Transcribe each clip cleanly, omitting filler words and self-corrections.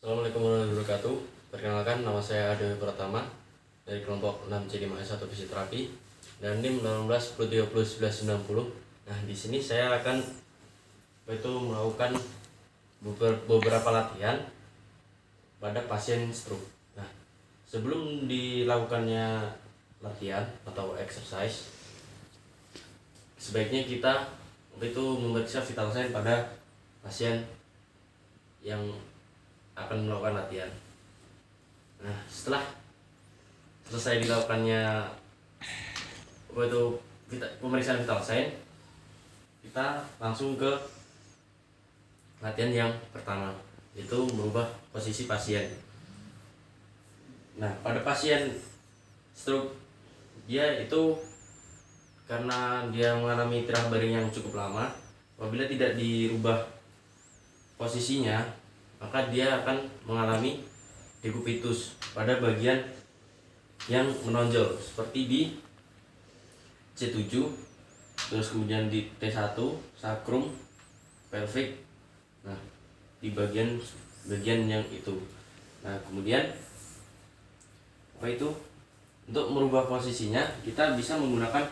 Assalamualaikum warahmatullahi wabarakatuh. Perkenalkan, nama saya Ade Pratama dari kelompok 6C51 Fisioterapi dan NIM 1810301190. Nah, di sini saya akan melakukan beberapa latihan pada pasien stroke. Nah, sebelum dilakukannya latihan atau exercise, sebaiknya kita memeriksa vital sign pada pasien yang akan melakukan latihan. Nah, setelah selesai dilakukannya pemeriksaan vital sign, kita langsung ke latihan yang pertama, yaitu merubah posisi pasien. Nah, pada pasien stroke, dia itu karena dia mengalami tirah baring yang cukup lama, apabila tidak dirubah posisinya, maka dia akan mengalami dekubitus pada bagian yang menonjol seperti di C7, terus kemudian di T1, sakrum, pelvic. Nah, di bagian yang itu. Nah, kemudian untuk merubah posisinya, kita bisa menggunakan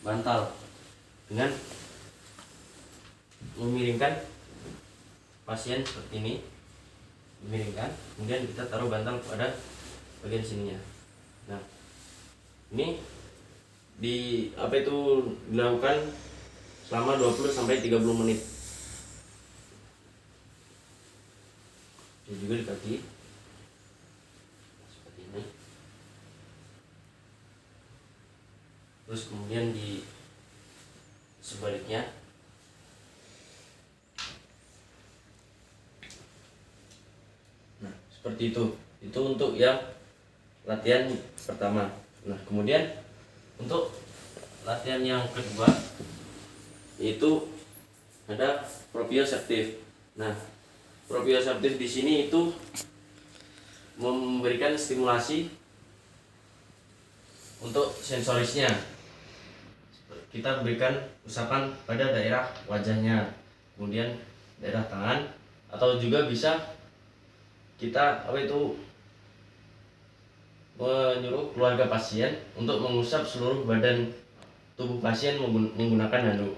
bantal dengan memiringkan pasien seperti ini, dimiringkan, kemudian kita taruh bantal pada bagian sininya. Nah, ini dilakukan selama 20-30 menit. Ini juga di kaki seperti ini. Terus kemudian di sebaliknya. Nah, seperti itu. Itu untuk yang latihan pertama. Nah, kemudian untuk latihan yang kedua, yaitu ada proprioceptif. Nah, proprioceptif di sini itu memberikan stimulasi untuk sensorisnya. Kita berikan usapan pada daerah wajahnya, kemudian daerah tangan, atau juga bisa kita menyuruh keluarga pasien untuk mengusap seluruh badan tubuh pasien menggunakan handuk.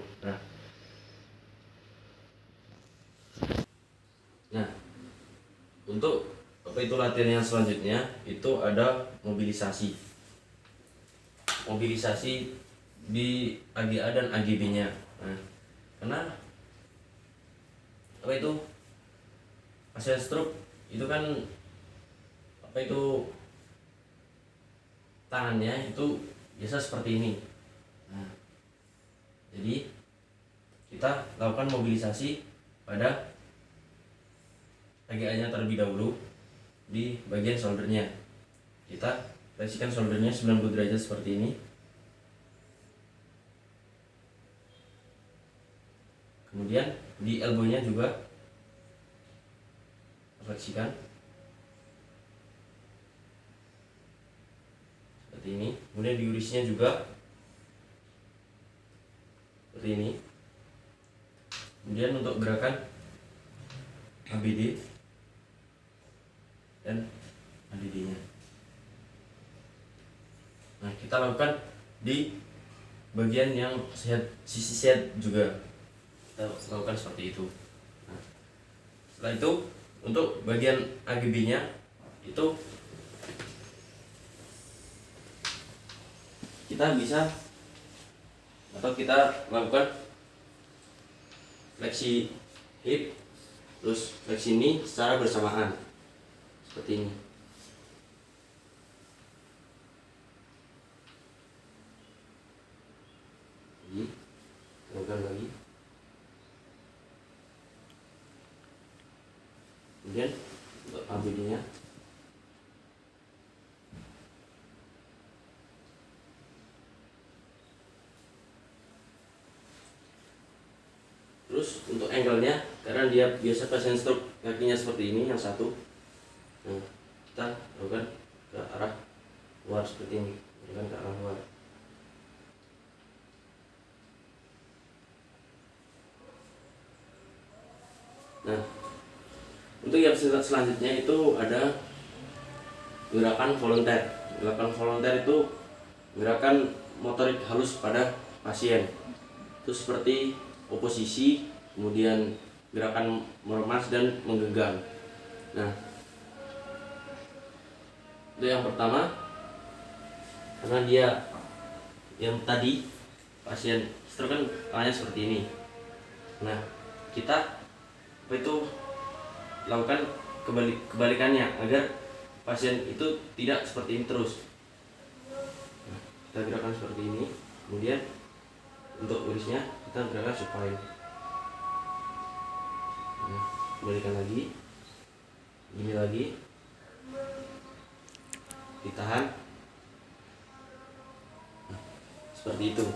Nah, untuk latihan yang selanjutnya itu ada mobilisasi di AGA dan AGB-nya. Nah, karena pasien stroke itu kan tangannya itu biasa seperti ini. Nah, jadi kita lakukan mobilisasi pada AGA-nya terlebih dahulu di bagian shouldernya. Kita fleksikan shouldernya 90 derajat seperti ini. Kemudian di elbow-nya juga fleksikan seperti ini. Kemudian di urisnya juga seperti ini. Kemudian untuk gerakan ABD dan ADD-nya. Nah, kita lakukan di bagian yang sisi sehat juga. Kita lakukan seperti itu. Nah, setelah itu untuk bagian AGB-nya itu kita lakukan fleksi hip, terus fleksi ini secara bersamaan seperti ini. Lakukan lagi. Kemudian untuk ABD-nya terus untuk angle-nya, karena dia biasa pasien stroke kakinya seperti ini, yang satu. Nah, kita lakukan ke arah luar seperti ini, ke arah luar. Nah, Untuk yang selanjutnya itu ada gerakan volunteer. Gerakan volunteer itu gerakan motorik halus pada pasien. Itu seperti oposisi, kemudian gerakan meremas dan menggenggam. Nah, itu yang pertama, karena dia yang tadi pasien stroke kan tangannya seperti ini. Nah, kita itu lakukan kebalikannya agar pasien itu tidak seperti ini terus. Nah, kita gerakan seperti ini, kemudian untuk urisnya kita gerakan supine. Nah, kembalikan lagi, gini lagi, ditahan. Nah, seperti itu.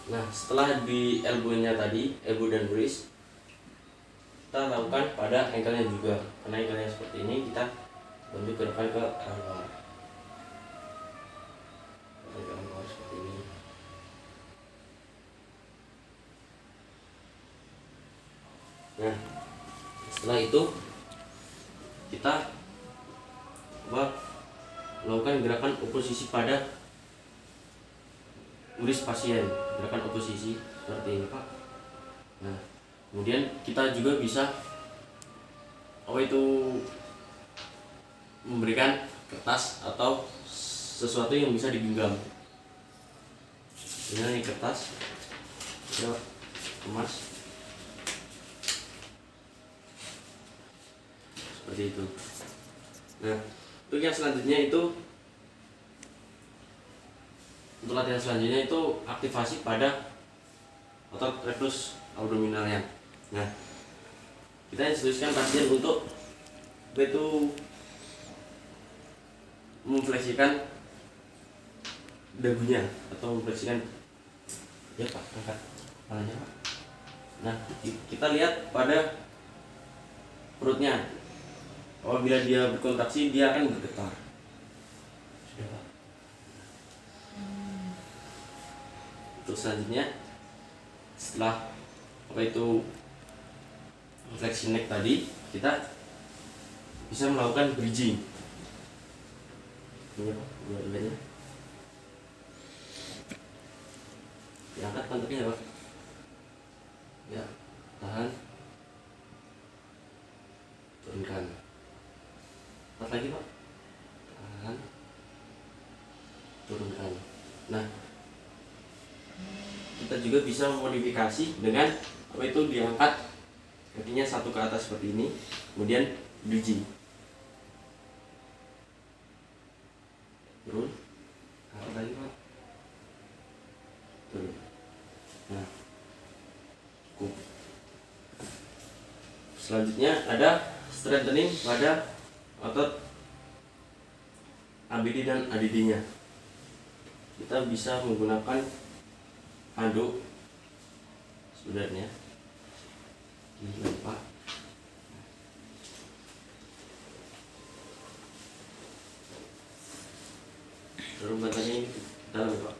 Nah, setelah di elbow-nya tadi, elbow dan wrist, kita lakukan pada ankle-nya juga. Karena ankle-nya seperti ini, kita bantu gerakan ke arah bawah. Gerakan bawah seperti ini. Nah, setelah itu kita melakukan gerakan oposisi pada uris pasien, gerakan oposisi seperti ini, Pak. Nah, kemudian kita juga bisa memberikan kertas atau sesuatu yang bisa digenggam. Ini kertas, kita kemas seperti itu. Nah, untuk yang selanjutnya itu, untuk latihan selanjutnya itu aktivasi pada otot rectus abdominalnya. Nah, kita instruksikan pasien untuk memfleksikan dagunya atau memfleksikan, ya Pak, angkat kepalanya Pak. Nah, kita lihat pada perutnya. Apabila dia berkontraksi, dia akan bergetar. Sudah, Pak. Untuk selanjutnya, setelah fleksi neck tadi, kita bisa melakukan bridging. Ini Pak, dua-duanya. Diangkat pantatnya ya Pak. Ya, tahan. Turunkan. Empat lagi Pak. Tahan. Turunkan. Nah, kita juga bisa memodifikasi dengan diangkat kakinya satu ke atas seperti ini, kemudian bridging. Turun. Angkat lagi Pak. Turun. Nah, cukup. Selanjutnya ada strengthening pada otot ABD dan ADD-nya. Kita bisa menggunakan handuk sebenarnya. Ini Pak. Dorong bantalnya ini ke dalam Pak,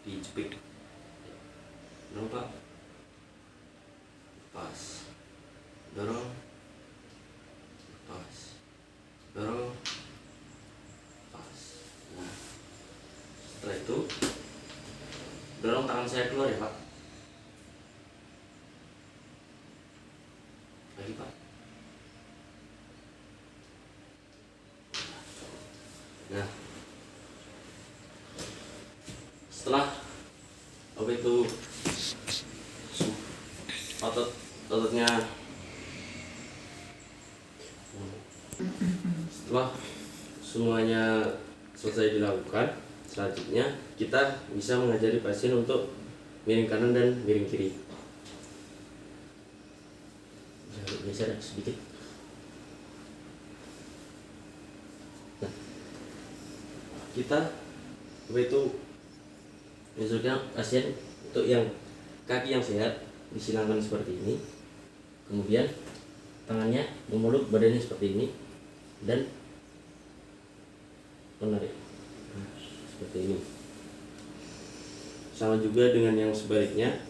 dijepit. Dorong Pak. Pas. Dorong. Pas. Dorong. Pas. Nah, setelah itu dorong tangan saya keluar ya Pak. Lagi Pak. Nah, setelah ototnya, setelah semuanya selesai dilakukan, selanjutnya kita bisa mengajari pasien untuk miring kanan dan miring kiri. Geser sedikit. Nah, kita misalnya pasien untuk yang kaki yang sehat disilangkan seperti ini, kemudian tangannya memeluk badannya seperti ini dan menarik. Nah, seperti ini. Sama juga dengan yang sebaliknya,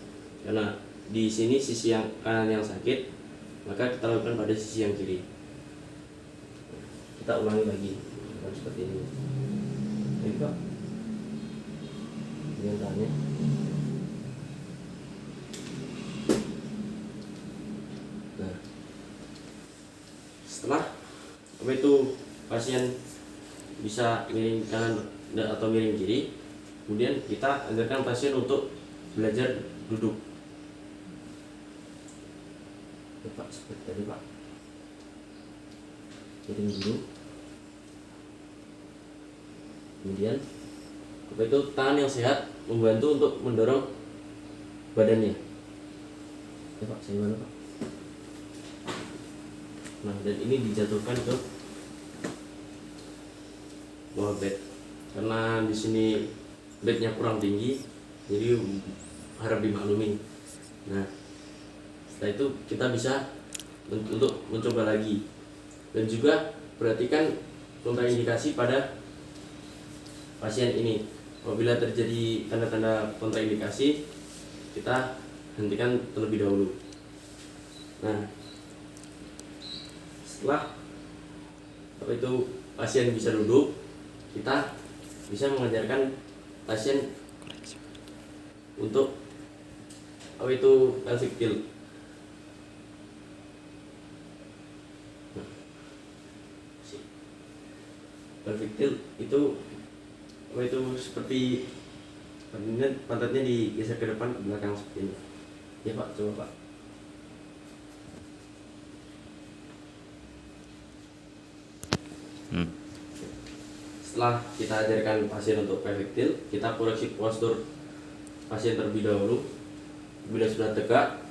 karena di sini sisi yang kanan yang sakit, maka kita lakukan pada sisi yang kiri. Kita ulangi lagi seperti ini. Ini Pak, ini tangannya. Nah, setelah itu pasien bisa miring kanan atau miring kiri, kemudian kita ajarkan pasien untuk belajar duduk. Ya, Pak, seperti tadi Pak, miring dulu, kemudian itu tangan yang sehat membantu untuk mendorong badannya. Ya Pak, saya mana Pak? Nah, dan ini dijatuhkan ke bawah bed, karena di sini bednya kurang tinggi, jadi harap dimaklumi. Nah, setelah itu kita bisa untuk mencoba lagi, dan juga perhatikan kontraindikasi pada pasien ini. Apabila terjadi tanda-tanda kontraindikasi, kita hentikan terlebih dahulu. Nah, setelah itu pasien bisa duduk, kita bisa mengajarkan pasien untuk pelvic tilt. Pelvic tilt itu seperti pantatnya digeser ke depan, ke belakang seperti ini. Ya Pak, coba Pak. Setelah kita ajarkan pasien untuk pelvic tilt, kita koreksi postur pasien terlebih dahulu. Bila sudah tegak,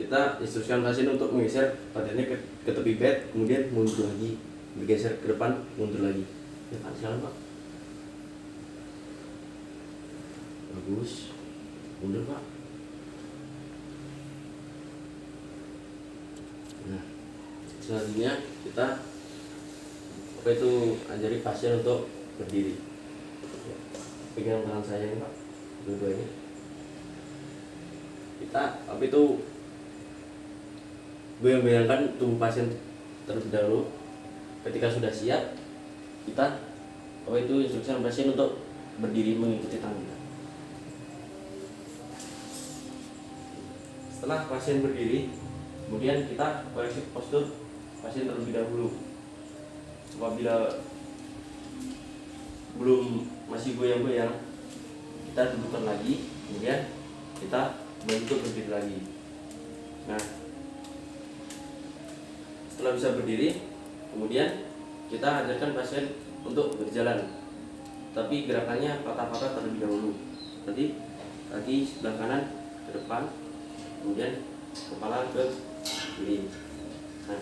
kita instruksikan pasien untuk menggeser badannya ke tepi bed, kemudian mundur lagi, bergeser ke depan, mundur lagi. Ya Pak, silakan Pak. Bagus, mundur Pak. Nah, selanjutnya kita ajari pasien untuk berdiri. Pegang tangan saya ini Pak, dua-duanya. Kita goyang-goyangkan tubuh pasien terlebih dahulu. Ketika sudah siap, kita instruksikan pasien untuk berdiri mengikuti tangan kita. Setelah pasien berdiri, kemudian kita koreksi postur pasien terlebih dahulu. Apabila belum masih goyang-goyang, kita dudukkan lagi, kemudian kita bantu berdiri lagi. Nah, setelah bisa berdiri, kemudian kita ajarkan pasien untuk berjalan, tapi gerakannya patah-patah terlebih dahulu. Berarti kaki sebelah kanan ke depan, kemudian kepala ke kiri. Nah,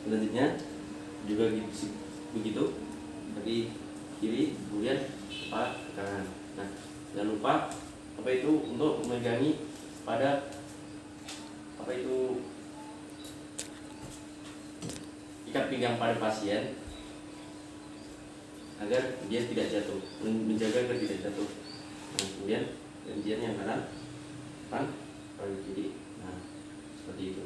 selanjutnya juga begitu, kaki kiri, kemudian kepala ke kanan. Nah, jangan lupa untuk memegangi pada ikat pinggang pada pasien agar dia tidak jatuh, menjaga agar tidak jatuh. Nah, kemudian gantian yang kanan, depan, kiri. Nah, seperti itu.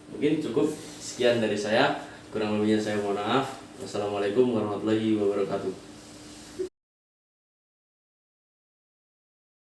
Mungkin cukup sekian dari saya, kurang lebihnya saya mohon maaf. Wassalamualaikum warahmatullahi wabarakatuh.